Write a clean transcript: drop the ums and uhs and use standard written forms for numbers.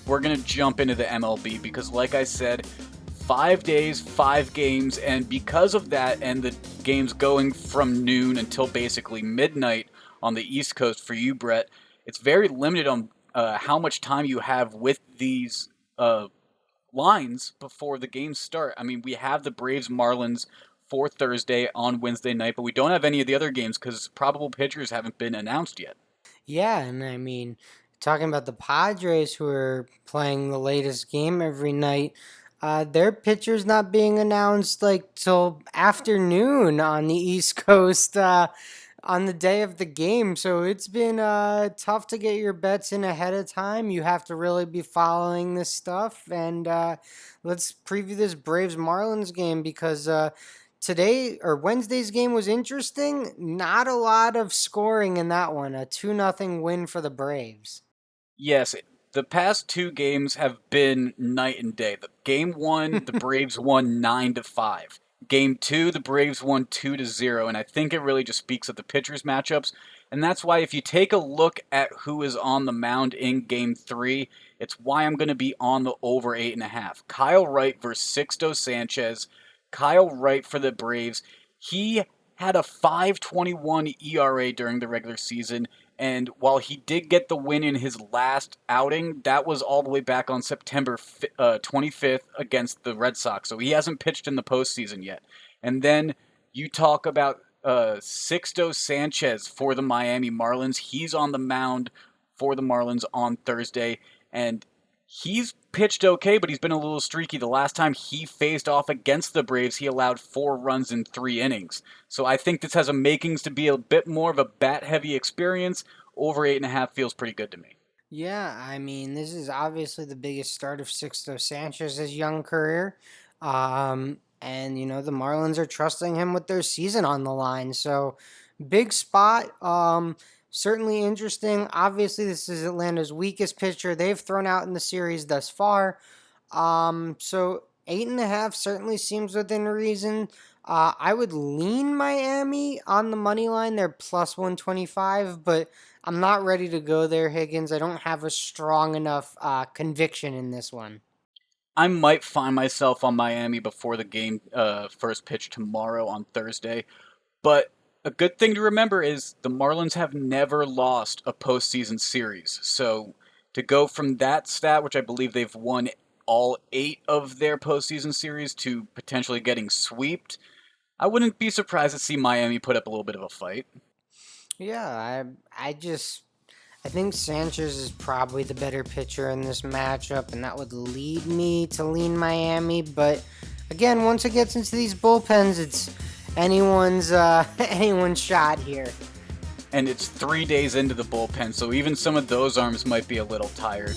we're going to jump into the MLB because, like I said, 5 days, 5 games, and because of that, and the games going from noon until basically midnight on the East Coast for you, Brett, it's very limited on how much time you have with these lines before the games start. I mean, we have the Braves Marlins for Thursday on Wednesday night, but we don't have any of the other games because probable pitchers haven't been announced yet. Yeah, and I mean, talking about the Padres who are playing the latest game every night, their pitcher's not being announced like till afternoon on the East Coast on the day of the game. So it's been tough to get your bets in ahead of time. You have to really be following this stuff. And let's preview this Braves Marlins game because today or Wednesday's game was interesting. Not a lot of scoring in that one. A 2-0 win for the Braves. Yes, the past 2 games have been night and day. The game 1, the Braves won 9-5. Game 2, the Braves won 2-0, and I think it really just speaks of the pitchers matchups. And that's why if you take a look at who is on the mound in Game 3, it's why I'm going to be on the over 8.5. Kyle Wright versus Sixto Sanchez. Kyle Wright for the Braves. He had a 5.21 ERA during the regular season, and while he did get the win in his last outing, that was all the way back on September 25th against the Red Sox. So he hasn't pitched in the postseason yet. And then you talk about Sixto Sanchez for the Miami Marlins. He's on the mound for the Marlins on Thursday, and he's pitched okay, but he's been a little streaky. The last time he faced off against the Braves, he allowed 4 runs in 3 innings. So I think this has a makings to be a bit more of a bat-heavy experience. Over 8.5 feels pretty good to me. Yeah, I mean, this is obviously the biggest start of Sixto Sanchez's young career. The Marlins are trusting him with their season on the line. So, big spot. Certainly interesting. Obviously, this is Atlanta's weakest pitcher they've thrown out in the series thus far. So 8.5 certainly seems within reason. I would lean Miami on the money line. They're plus 125, but I'm not ready to go there, Higgins. I don't have a strong enough conviction in this one. I might find myself on Miami before the game first pitch tomorrow on Thursday. But a good thing to remember is the Marlins have never lost a postseason series. So to go from that stat, which I believe they've won all 8 of their postseason series, to potentially getting swept, I wouldn't be surprised to see Miami put up a little bit of a fight. Yeah, I think Sanchez is probably the better pitcher in this matchup, and that would lead me to lean Miami. But again, once it gets into these bullpens, it's anyone's anyone's shot here. And it's 3 days into the bullpen, so even some of those arms might be a little tired.